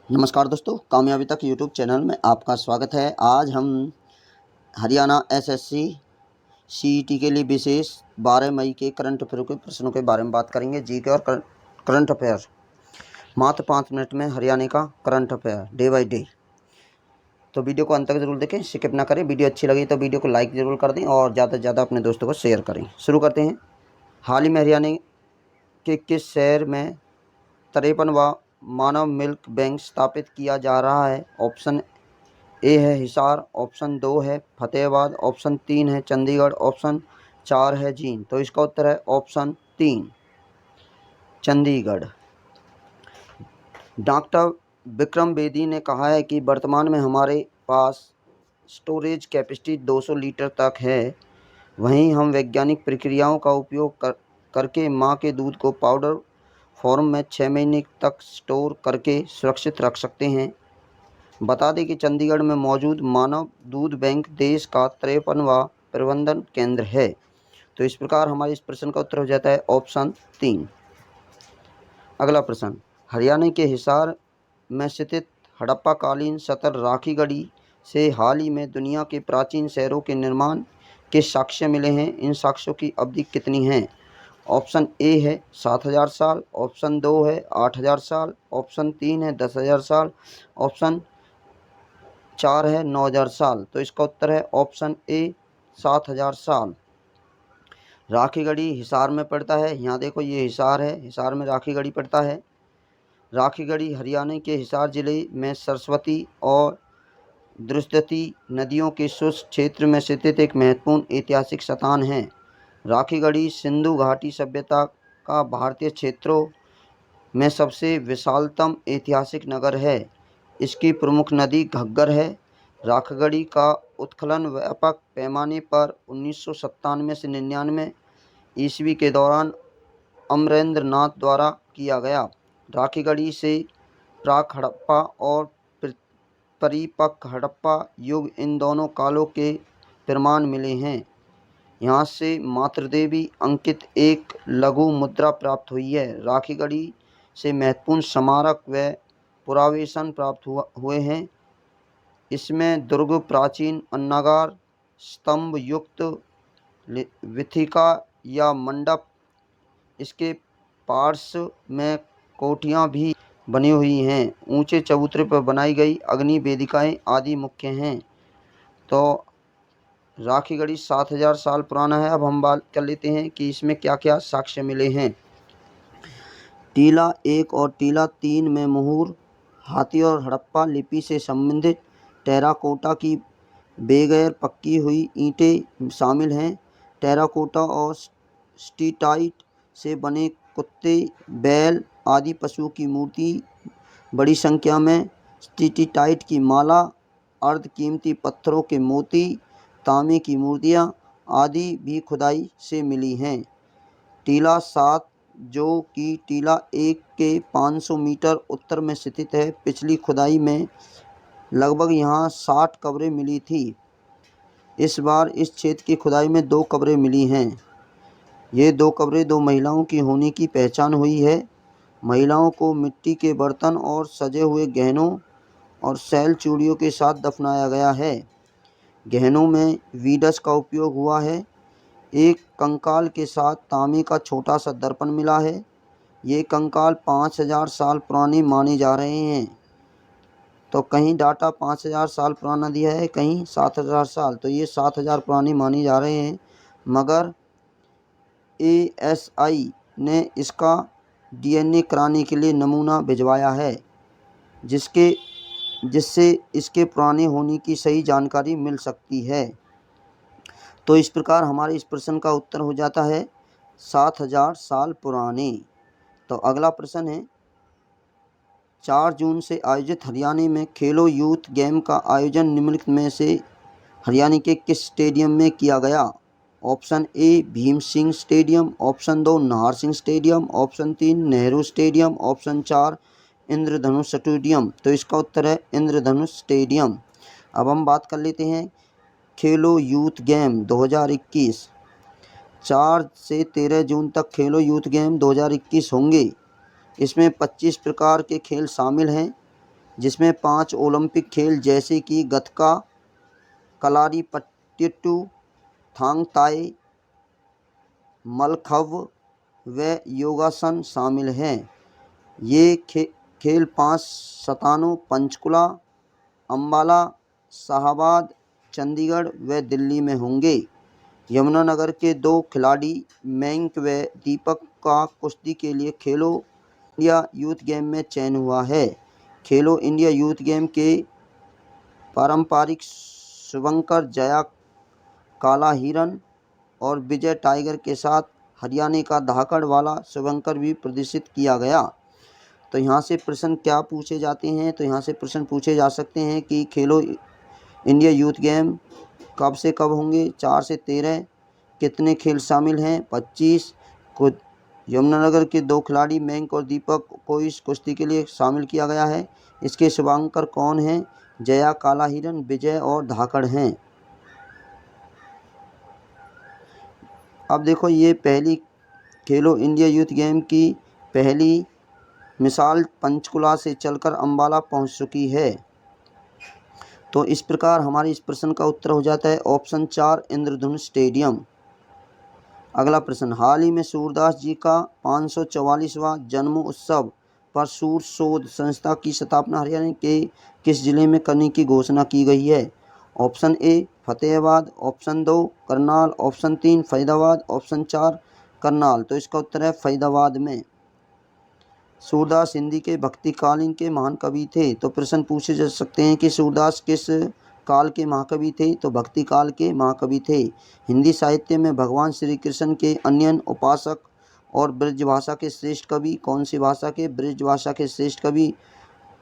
नमस्कार दोस्तों, कामयाबी तक यूट्यूब चैनल में आपका स्वागत है। आज हम हरियाणा एसएससी सीईटी के लिए विशेष 12 मई के करंट अफेयर के प्रश्नों के बारे में बात करेंगे। जीके और करंट अफेयर मात्र 5 मिनट में हरियाणा का current affair day by day. तो वीडियो को अंत तक जरूर देखें, स्किप ना करें। वीडियो अच्छी लगी तो वीडियो को लाइक ज़रूर कर दें और ज़्यादा से ज़्यादा अपने दोस्तों को शेयर करें। शुरू करते हैं। हाल ही में हरियाणा के किस शहर में 53वां मानव मिल्क बैंक स्थापित किया जा रहा है? ऑप्शन ए है हिसार, ऑप्शन 2 है फतेहाबाद, ऑप्शन 3 है चंडीगढ़, ऑप्शन 4 है जींद। तो इसका उत्तर है ऑप्शन 3 चंडीगढ़। डॉक्टर विक्रम बेदी ने कहा है कि वर्तमान में हमारे पास स्टोरेज कैपेसिटी 200 लीटर तक है। वहीं हम वैज्ञानिक प्रक्रियाओं का उपयोग करके मां के दूध को पाउडर फॉर्म में 6 महीने तक स्टोर करके सुरक्षित रख सकते हैं। बता दें कि चंडीगढ़ में मौजूद मानव दूध बैंक देश का 53वां प्रबंधन केंद्र है। तो इस प्रकार हमारे इस प्रश्न का उत्तर हो जाता है ऑप्शन 3। अगला प्रश्न, हरियाणा के हिसार में स्थित हड़प्पाकालीन सतर राखीगढ़ी से हाल ही में दुनिया के प्राचीन शहरों के निर्माण के साक्ष्य मिले हैं। इन साक्ष्यों की अवधि कितनी है? ऑप्शन ए है 7000 साल, ऑप्शन 2 है 8000 साल, ऑप्शन 3 है 10,000 साल, ऑप्शन 4 है 9000 साल। तो इसका उत्तर है ऑप्शन ए 7000 साल। राखीगढ़ी हिसार में पड़ता है। यहाँ देखो, ये हिसार है, हिसार में राखीगढ़ी पड़ता है। राखीगढ़ी हरियाणा के हिसार जिले में सरस्वती और द्रुस्दती नदियों के शुष्क क्षेत्र में स्थित एक महत्वपूर्ण ऐतिहासिक स्थान है। राखीगढ़ी सिंधु घाटी सभ्यता का भारतीय क्षेत्रों में सबसे विशालतम ऐतिहासिक नगर है। इसकी प्रमुख नदी घग्गर है। राखीगढ़ी का उत्खनन व्यापक पैमाने पर 1997 से 99 ईस्वी के दौरान अमरेंद्र नाथ द्वारा किया गया। राखीगढ़ी से प्राक हड़प्पा और परिपक्व हड़प्पा युग इन दोनों कालों के प्रमाण मिले हैं। यहाँ से मातृदेवी अंकित एक लघु मुद्रा प्राप्त हुई है। राखीगढ़ी से महत्वपूर्ण स्मारक व पुरावशेष प्राप्त हुए हैं। इसमें दुर्ग, प्राचीन अन्नागार, स्तंभ युक्त विथिका या मंडप, इसके पार्श्व में कोठियाँ भी बनी हुई हैं। ऊंचे चबूतरे पर बनाई गई अग्नि वेदिकाएं आदि मुख्य हैं। तो राखीगढ़ी 7000 साल पुराना है। अब हम बात कर लेते हैं कि इसमें क्या क्या साक्ष्य मिले हैं। टीला 1 और टीला 3 में मुहूर, हाथी और हड़प्पा लिपि से संबंधित टेराकोटा की बेगैर पक्की हुई ईंटें शामिल हैं। टेराकोटा और स्टीटाइट से बने कुत्ते, बैल आदि पशुओं की मूर्ति, बड़ी संख्या में स्टीटाइट की माला, अर्ध कीमती पत्थरों के मोती, तांबे की मूर्तियाँ आदि भी खुदाई से मिली हैं। टीला 7 जो कि टीला 1 के 500 मीटर उत्तर में स्थित है, पिछली खुदाई में लगभग यहाँ 60 कब्रें मिली थी। इस बार इस क्षेत्र की खुदाई में 2 कब्रें मिली हैं। ये 2 कब्रें 2 महिलाओं की होने की पहचान हुई है। महिलाओं को मिट्टी के बर्तन और सजे हुए गहनों और शैल चूड़ियों के साथ दफनाया गया है। गहनों में वीडस का उपयोग हुआ है। एक कंकाल के साथ तांबे का छोटा सा दर्पण मिला है। ये कंकाल 5000 साल पुराने माने जा रहे हैं। तो कहीं डाटा 5000 साल पुराना दिया है, कहीं 7000 साल। तो ये 7000 पुराने माने जा रहे हैं, मगर ASI ने इसका DNA कराने के लिए नमूना भिजवाया है, जिससे इसके पुराने होने की सही जानकारी मिल सकती है। तो इस प्रकार हमारे इस प्रश्न का उत्तर हो जाता है 7000 साल पुराने। तो अगला प्रश्न है, 4 जून से आयोजित हरियाणा में खेलो यूथ गेम का आयोजन निम्नलिखित में से हरियाणा के किस स्टेडियम में किया गया? Option A Bhim Singh stadium, option 2 Nahar Singh stadium, option 3 Nehru stadium, option 4 Indradhanush stadium. तो इसका उत्तर है इंद्रधनुष स्टेडियम। अब हम बात कर लेते हैं खेलो यूथ गेम 2021। 4 से 13 जून तक खेलो यूथ गेम 2021 होंगे। इसमें 25 प्रकार के खेल शामिल हैं। जिसमें 5 ओलंपिक खेल जैसे कि गतका, कलारीपयट्टू, थांग ताई, मलखंभ व योगासन शामिल हैं। ये खेल 5 स्थानों पंचकुला, अम्बाला, शाहबाद, चंडीगढ़ व दिल्ली में होंगे। यमुनानगर के 2 खिलाड़ी मयंक व दीपक का कुश्ती के लिए खेलो इंडिया यूथ गेम में चयन हुआ है। खेलो इंडिया यूथ गेम के पारंपरिक शुभंकर जया काला हिरन और विजय टाइगर के साथ हरियाणा का धाकड़ वाला शुभंकर भी प्रदर्शित किया गया। तो यहाँ से प्रश्न क्या पूछे जाते हैं? तो यहाँ से प्रश्न पूछे जा सकते हैं कि खेलो इंडिया यूथ गेम कब से कब होंगे? 4 से 13। कितने खेल शामिल हैं? 25। खुद यमुनानगर के 2 खिलाड़ी मयंक और दीपक को इस कुश्ती के लिए शामिल किया गया है। इसके शुभांकर कौन हैं? जया काला हिरन, विजय और धाकड़ हैं। अब देखो, ये पहली खेलो इंडिया यूथ गेम की पहली मिसाल पंचकुला से चलकर अम्बाला पहुंच चुकी है। तो इस प्रकार हमारे इस प्रश्न का उत्तर हो जाता है ऑप्शन 4 इंद्रधनुष स्टेडियम। अगला प्रश्न, हाल ही में सूरदास जी का 544वां जन्म उत्सव पर सूर शोध संस्था की स्थापना हरियाणा के किस जिले में करने की घोषणा की गई है? Option A Fatehabad, option 2 Karnal, option 3 Faridabad, option 4 Karnal. तो इसका उत्तर है फरीदाबाद में। सूरदास हिंदी के भक्तिकालीन के महान कवि थे। तो प्रश्न पूछे जा सकते हैं कि सूरदास किस काल के महाकवि थे? तो भक्ति काल के महाकवि थे। हिंदी साहित्य में भगवान श्री कृष्ण के अन्य उपासक और ब्रजभाषा के श्रेष्ठ कवि कौन सी भाषा के? ब्रजभाषा के श्रेष्ठ कवि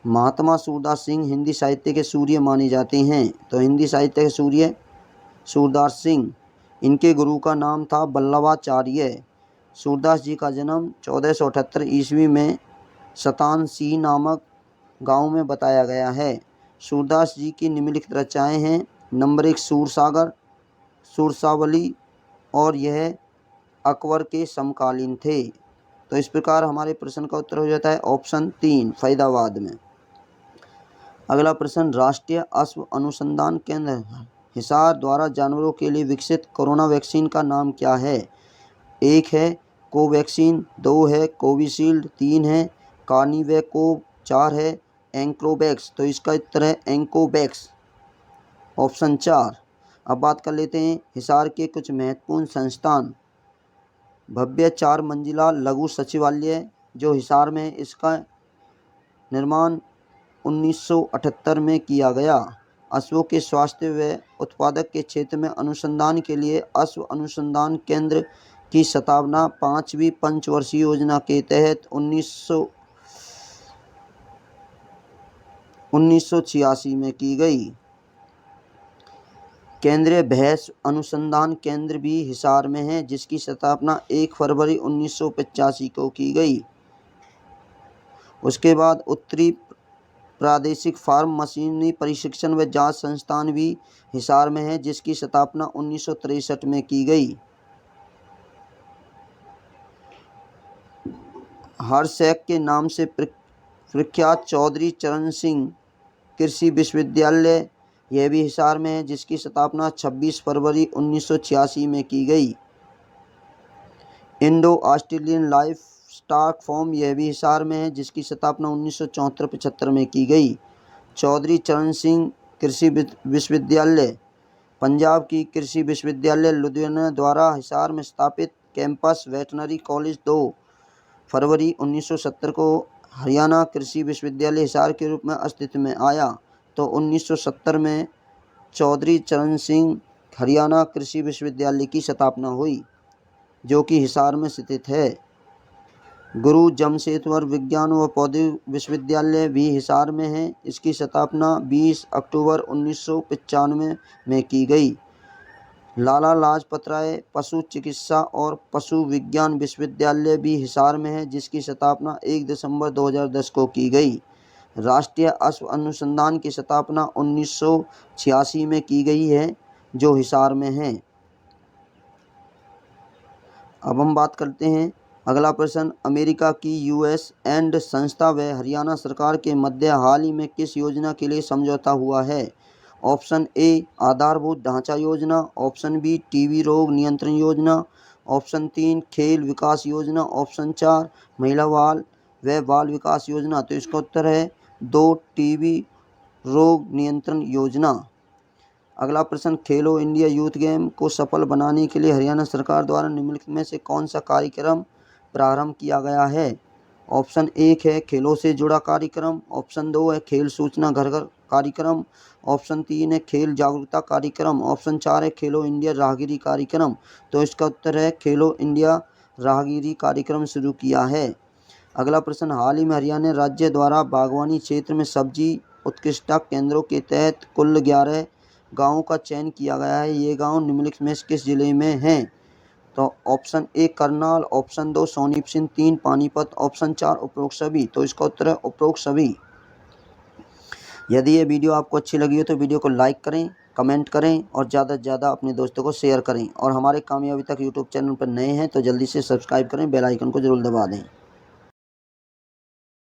महात्मा सूरदास सिंह हिंदी साहित्य के सूर्य माने जाते हैं। तो हिंदी साहित्य के सूर्य सूरदास सिंह। इनके गुरु का नाम था वल्लभाचार्य। सूरदास जी का जन्म 1478 ईस्वी में सतानसी नामक गांव में बताया गया है। सूरदास जी की निम्नलिखित रचनाएं हैं। नंबर 1 सूरसागर, सुरसावली, और यह अकबर के समकालीन थे। तो इस प्रकार हमारे प्रश्न का उत्तर हो जाता है ऑप्शन 3 फरीदाबाद में। अगला प्रश्न, राष्ट्रीय अश्व अनुसंधान केंद्र हिसार द्वारा जानवरों के लिए विकसित कोरोना वैक्सीन का नाम क्या है? 1 है कोवैक्सीन, 2 है कोविशील्ड, 3 है कार्निवैकोव, 4 है एंक्रोवैक्स। तो इसका उत्तर है एंकोवैक्स, ऑप्शन 4। अब बात कर लेते हैं हिसार के कुछ महत्वपूर्ण संस्थान। भव्य 4 मंजिला लघु सचिवालय जो हिसार में है, इसका निर्माण 1978 में किया गया। अश्वों के स्वास्थ्य व उत्पादक के क्षेत्र में अनुसंधान के लिए अश्व अनुसंधान केंद्र की स्थापना 5वीं पंचवर्षीय योजना के तहत 1986 में की गई। केंद्रीय भैंस अनुसंधान केंद्र भी हिसार में है, जिसकी स्थापना 1 फरवरी 1985 को की गई। उसके बाद उत्तरी प्रादेशिक फार्म मशीनरी प्रशिक्षण व जांच संस्थान भी हिसार में है, जिसकी स्थापना 1963 में की गई। हरसैक के नाम से प्रख्यात चौधरी चरण सिंह कृषि विश्वविद्यालय, यह भी हिसार में है, जिसकी स्थापना 26 फरवरी 1986 में की गई। Indo Australian life stock form, यह भी हिसार में है, जिसकी स्थापना 1974-75 में की गई। चौधरी चरण सिंह कृषि विश्वविद्यालय पंजाब की कृषि विश्वविद्यालय लुधियाना द्वारा हिसार में स्थापित कैंपस वेटनरी कॉलेज 2 फरवरी 1970 को हरियाणा कृषि विश्वविद्यालय हिसार के रूप में अस्तित्व में आया। तो 1970 में चौधरी चरण सिंह हरियाणा कृषि विश्वविद्यालय की स्थापना हुई, जो कि हिसार में स्थित है। गुरु जमशेदवर विज्ञान व प्रौद्योगिकी विश्वविद्यालय भी हिसार में है, इसकी स्थापना 20 अक्टूबर 1995 में की गई। लाला लाजपत राय पशु चिकित्सा और पशु विज्ञान विश्वविद्यालय भी हिसार में है, जिसकी स्थापना 1 दिसंबर 2010 को की गई। राष्ट्रीय अश्व अनुसंधान की स्थापना 1986 में की गई है, जो हिसार में है। अब हम बात करते हैं अगला प्रश्न, अमेरिका की यूएस एंड संस्था व हरियाणा सरकार के मध्य हाल ही में किस योजना के लिए समझौता हुआ है? ऑप्शन ए आधारभूत ढांचा योजना, ऑप्शन बी टीबी रोग नियंत्रण योजना, ऑप्शन 3 खेल विकास योजना, ऑप्शन 4 महिला बाल विकास योजना। तो इसका उत्तर है 2 टीबी रोग नियंत्रण योजना। अगला प्रश्न, खेलो इंडिया यूथ गेम को सफल बनाने के लिए हरियाणा सरकार द्वारा निम्नलिखित में से कौन सा कार्यक्रम प्रारंभ किया गया है? ऑप्शन 1 है खेलों से जुड़ा कार्यक्रम, ऑप्शन 2 है खेल सूचना घर घर कार्यक्रम, ऑप्शन 3 है खेल जागरूकता कार्यक्रम, ऑप्शन 4 है खेलो इंडिया राहगिरी कार्यक्रम। तो इसका उत्तर है खेलो इंडिया राहगिरी कार्यक्रम शुरू किया है। अगला प्रश्न, हाल ही में हरियाणा राज्य द्वारा बागवानी क्षेत्र में सब्जी उत्कृष्टता केंद्रों के तहत कुल 11 गाँवों का चयन किया गया है। ये गाँव निम्नलिखित में से किस जिले में हैं? तो option 1 Karnal, option 2 Sonipat, 3 Panipat, option 4 उपरोक्त सभी। तो इसका उत्तर है उपरोक्त सभी। यदि ये वीडियो आपको अच्छी लगी हो तो वीडियो को लाइक करें, कमेंट करें और ज़्यादा से ज़्यादा अपने दोस्तों को शेयर करें। और हमारे कामयाबी तक यूट्यूब चैनल पर नए हैं तो जल्दी से सब्सक्राइब करें, बेल आइकन को ज़रूर दबा दें।